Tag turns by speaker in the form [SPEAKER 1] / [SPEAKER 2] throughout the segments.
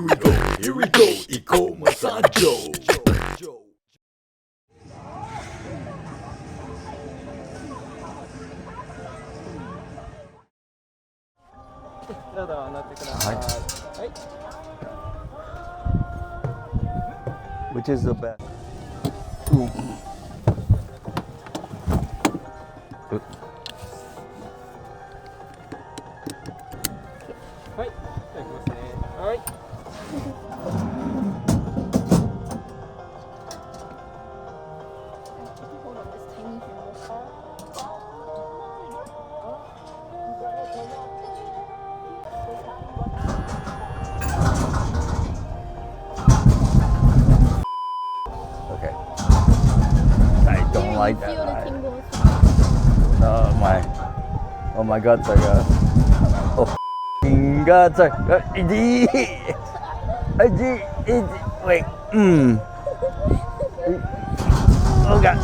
[SPEAKER 1] we go, here we go, Ikoma Sanjo.
[SPEAKER 2] どうぞ乗ってください。はい。
[SPEAKER 3] Which is the best?
[SPEAKER 2] はい。じゃあ行きますね。はい。
[SPEAKER 3] Okay. I don't like that. Oh my guts are oh guts are wait oh god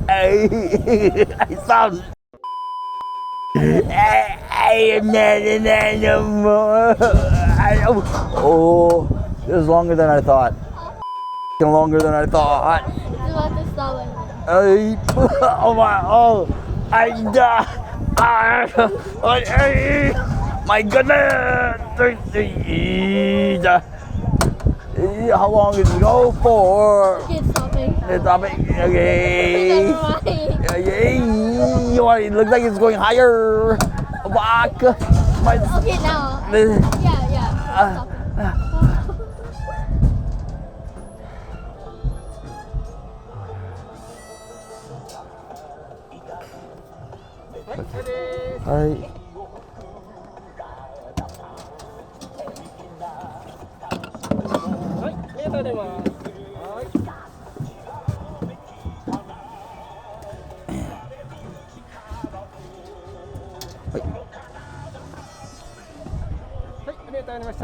[SPEAKER 3] I sound I am not no more. Oh, this is longer than I thought. Longer than I thought.
[SPEAKER 4] It's about to stop.
[SPEAKER 3] Oh my! Oh, I die! My goodness! How long does it go for?
[SPEAKER 4] It's stopping.
[SPEAKER 3] It's stopping. Okay.
[SPEAKER 4] Never mind.
[SPEAKER 3] It looks like it's going higher. Fuck.
[SPEAKER 4] Okay, now. Yeah. Stop.
[SPEAKER 3] Hi.
[SPEAKER 2] はい。ありがとうございます。はい。はい、ありがとうございました。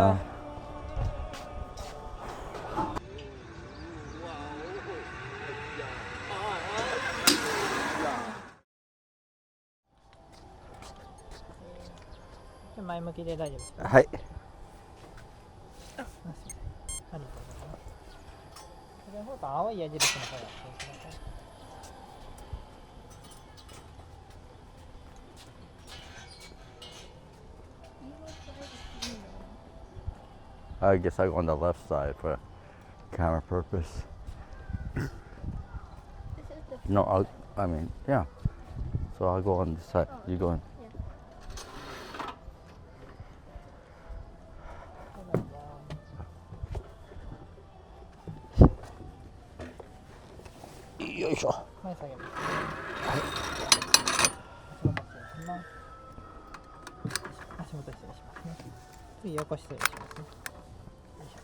[SPEAKER 2] 前向きで大丈夫ですか？
[SPEAKER 3] はい。
[SPEAKER 2] ありがとうございます。それの方と青い矢印の方やってください。
[SPEAKER 3] I guess I go on the left side for camera purpose. No, I mean, yeah. So I'll go on this side. You go on. Yoいしょ。
[SPEAKER 2] 前下げます。足元失礼しますね。次横失礼しますね。よいしょ。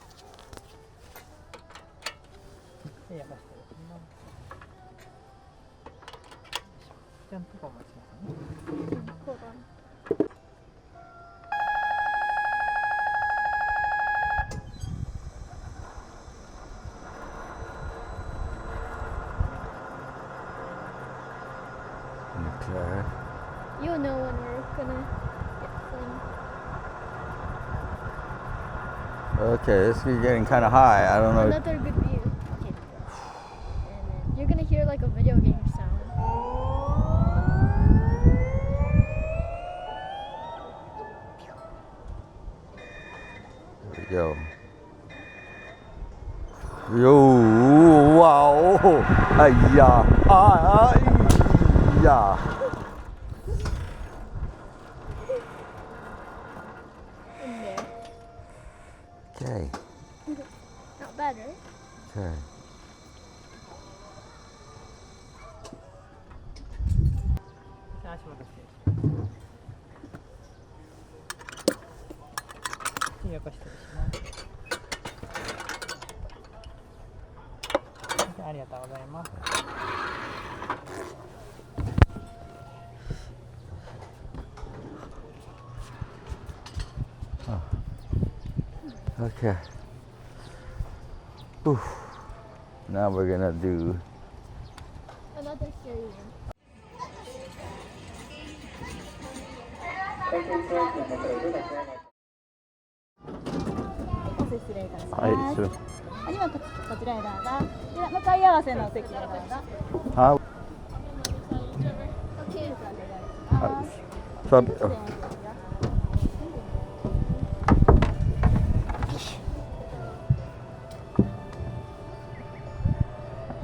[SPEAKER 2] で横失礼します。ちゃんとこう待ちますね。
[SPEAKER 4] Hold on.
[SPEAKER 3] Okay.
[SPEAKER 4] You'll know when we're gonna get
[SPEAKER 3] Okay, this is getting kind of high. I don't know.
[SPEAKER 4] another good view. Okay. And then you're gonna hear like a video game sound.
[SPEAKER 3] There we go. Yo, wow. Hiya. Hiya.
[SPEAKER 4] In there.
[SPEAKER 3] Okay.
[SPEAKER 4] Not bad, right?
[SPEAKER 3] Okay.
[SPEAKER 2] 足元失礼します。次横失礼します。ありがとうございます。
[SPEAKER 3] Okay. Oof. Now we're gonna do.
[SPEAKER 4] Another scary one. お失礼いたします。
[SPEAKER 3] はい、sure.
[SPEAKER 4] 今こちらへどうぞ。では向かい合わせのお席へどうぞ。
[SPEAKER 3] How?
[SPEAKER 4] お願いします。
[SPEAKER 3] Sub.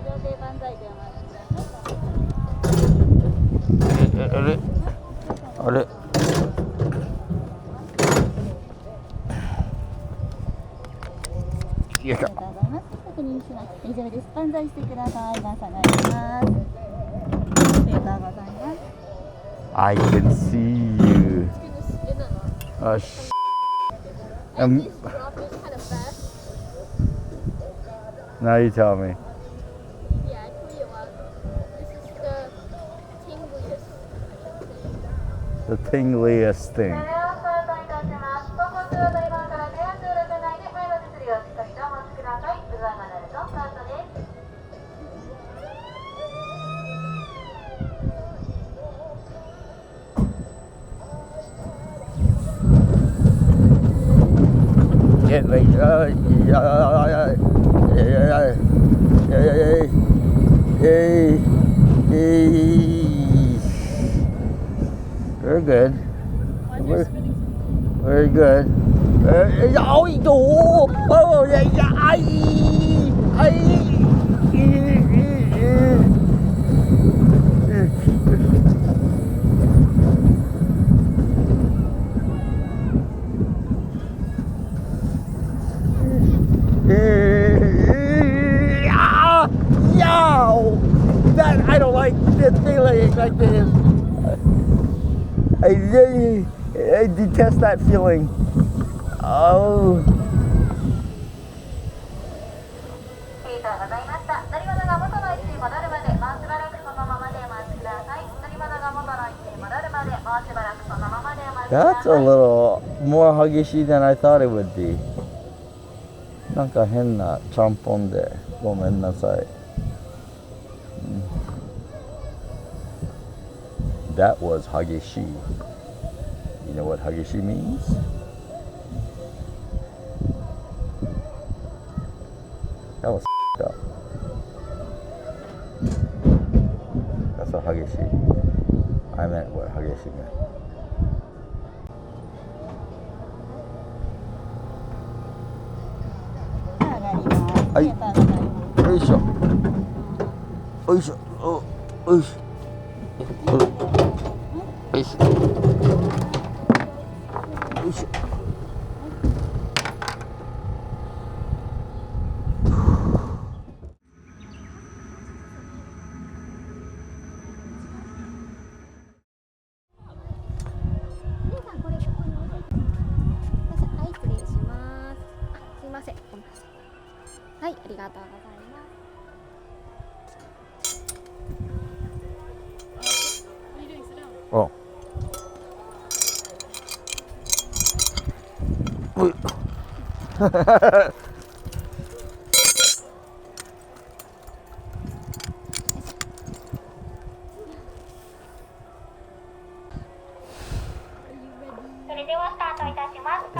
[SPEAKER 4] 両手万歳でお待ちください。
[SPEAKER 3] あれあれよいしょ。
[SPEAKER 4] ありがとうございます。確認します。大丈夫です。万歳してください。段差があります。ありがとうございます。
[SPEAKER 3] I can see you. Now you tell me.
[SPEAKER 4] Yeah, I tell you what. This is the tingliest, I should say.
[SPEAKER 3] The tingliest thing. Very good. Very good. Oh, yeah, I don't like this feeling like this. I detest that feeling. Oh.
[SPEAKER 5] ありがとうございました。乗り物が元の位置に戻るまで、もうしばらくそのままでお待ちください。乗り物が元の位置に戻るまで、もうしばらくそのままでお待ちくだ
[SPEAKER 3] That's
[SPEAKER 5] さ
[SPEAKER 3] a
[SPEAKER 5] い。
[SPEAKER 3] little more huggish than I thought it would be. なんか変なちゃんぽんでごめんなさい。That was hageshi. You know what hageshi means? That was up. That's what hageshi. I meant what hageshi meant.
[SPEAKER 4] 上がります。
[SPEAKER 3] はい
[SPEAKER 4] ありがとうございます。
[SPEAKER 3] よいしょ。よいしょ。およいしょ。よいしょ。よいしょ。
[SPEAKER 4] 皆さんこれここに置いてください。はい、失礼します。あ、すいません。ごめんなさい。はい、ありがとうございます。
[SPEAKER 3] Oh. Ui.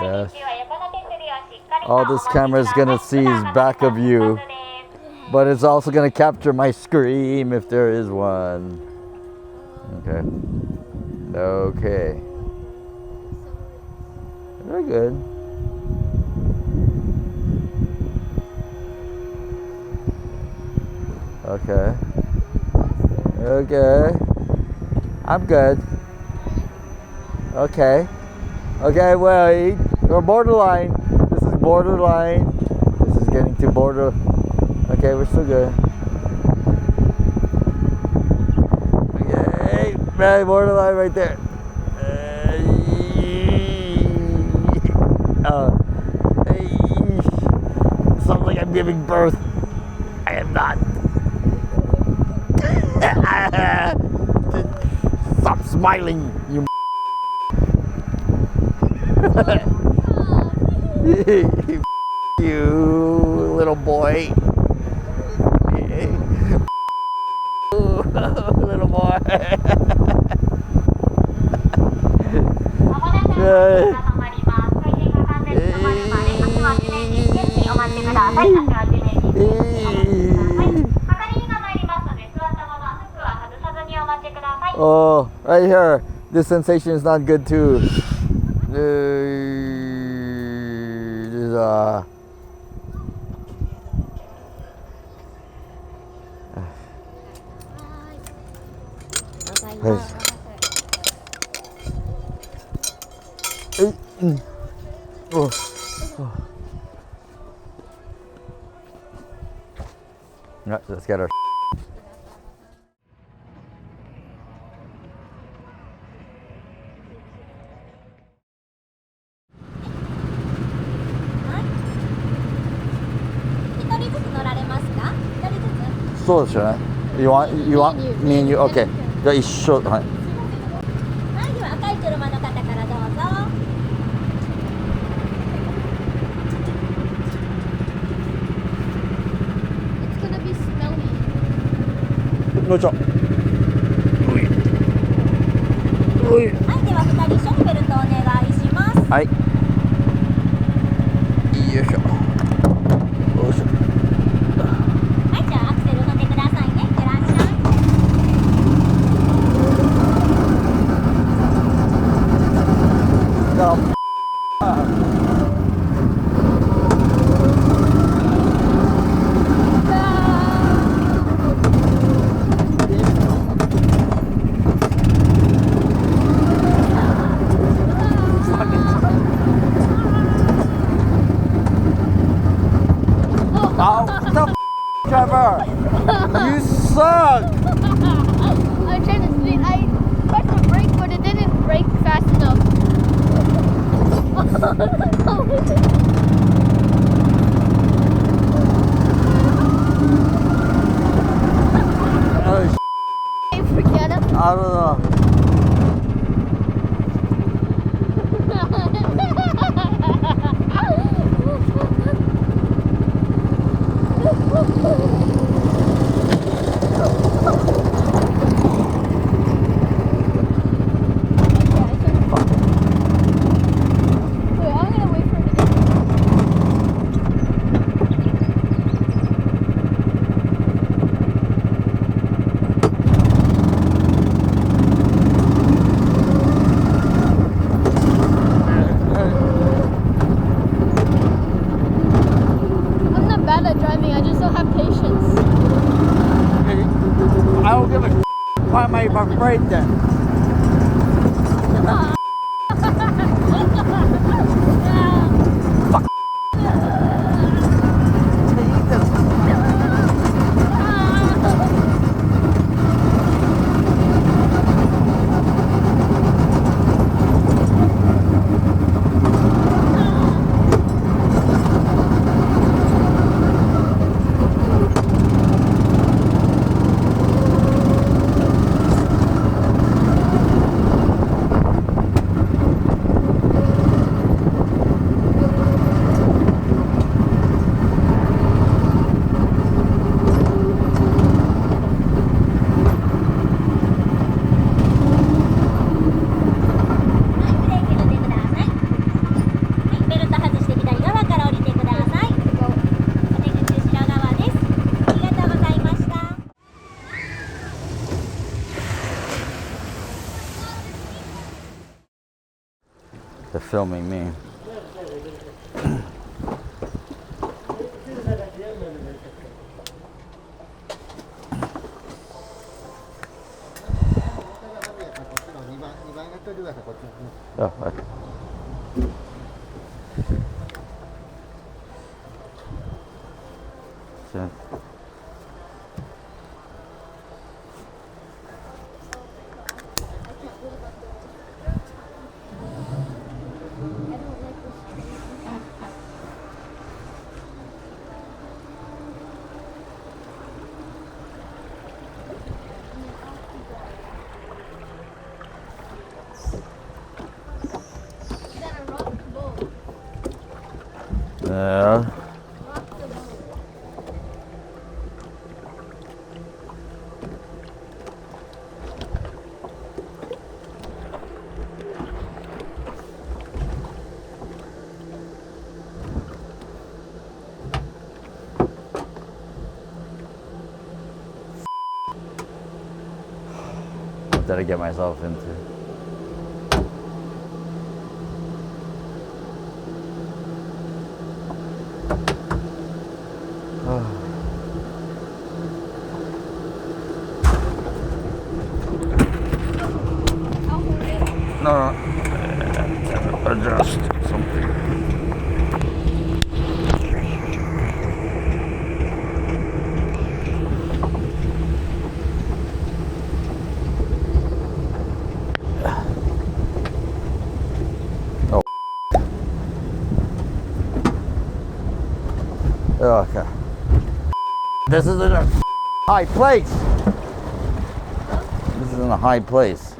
[SPEAKER 3] Yes. All this camera is gonna see is back of you, but it's also gonna capture my scream if there is one. Okay. Okay. Very good. Okay. Okay. I'm good. Okay. Okay, wait. We're borderline. This is borderline. This is getting too border. Okay, we're still good. Okay. Right, borderline right there. Sounds like I'm giving birth. I am not. Stop smiling, you. You little boy. Little boy.
[SPEAKER 5] まもなく停まります。回転が完全に止まるまで足は地面につけずにお待ちください。足は地面につけずにお待ちください。係員が参りますので座ったまま服は外さずにお待ちください。
[SPEAKER 3] Oh, right here. This sensation is not good too. Oh. Right, let's get our.
[SPEAKER 4] 一人ずつ乗られますか？一人ずつ。
[SPEAKER 3] そうですよね。You want me and you? Okay. じゃあ一緒。はい。
[SPEAKER 4] はい、では赤い車の方からどうぞ。It's gonna be smelly.
[SPEAKER 3] よいしょ。
[SPEAKER 4] はい、では二人一緒にベルトお願いします。
[SPEAKER 3] はい。よいしょ。よいしょ。
[SPEAKER 4] はい、じゃあアクセル踏んでくださいね。いってらっしゃい。
[SPEAKER 3] Oh, the Trevor! You suck!
[SPEAKER 6] I'm trying to speed. I pressed the brake, but it didn't brake fast enough.
[SPEAKER 3] Oh,
[SPEAKER 6] Hey, forget him.
[SPEAKER 3] I don't know.
[SPEAKER 6] Wait, I'm gonna wait for him to get. I'm not bad at driving. I just don't have patience.
[SPEAKER 3] I don't give a why am I even afraid then? They're filming me. Oh, okay. So, Yeah. What did I get myself into? No. Adjust something. Oh. Okay. This is in a high place. This is in a high place.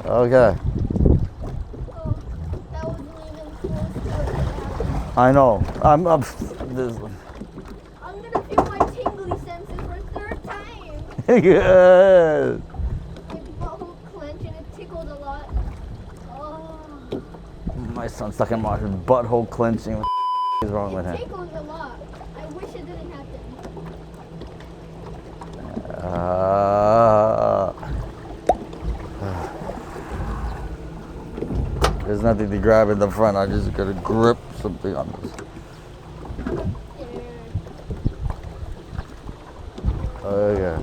[SPEAKER 3] Okay.
[SPEAKER 6] Oh, that wasn't even close to it.
[SPEAKER 3] I know. I'm up.
[SPEAKER 6] I'm gonna feel my tingly senses for a third time.
[SPEAKER 3] Good.
[SPEAKER 6] My butthole clenched and it tickled a lot. Oh,
[SPEAKER 3] My son's stuck in my butthole clenching. What is wrong with
[SPEAKER 6] it
[SPEAKER 3] him?
[SPEAKER 6] tickles a lot. I wish it didn't happen.
[SPEAKER 3] There's nothing to grab in the front. I just gotta grip something on this. Okay.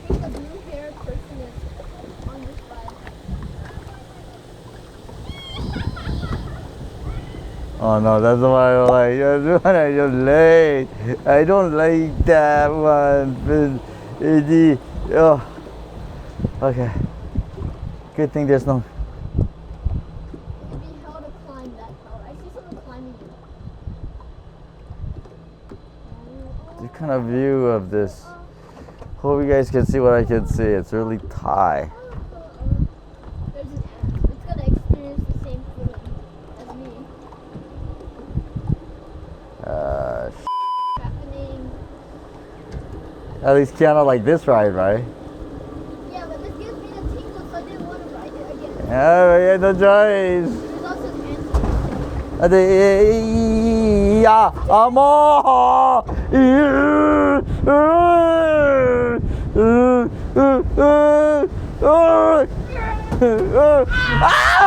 [SPEAKER 6] I think the blue hair person is on this side.
[SPEAKER 3] Oh no, that's why I like. That's one I don't like. I don't like that one. Oh. Okay. Good thing there's no.
[SPEAKER 6] It'd be hell to climb that tower. I see someone climbing it.
[SPEAKER 3] What kind of view of this? Hope you guys can see what I can see. It's really high.
[SPEAKER 6] There's an ant. It's gonna experience the same feeling as me. Happening.
[SPEAKER 3] At least Kiana like this ride, right?
[SPEAKER 6] Yeah, but this gives me the tingles, so I didn't want to ride it again.
[SPEAKER 3] Yeah, we had no choice.
[SPEAKER 6] There's also an ant.
[SPEAKER 3] Ah!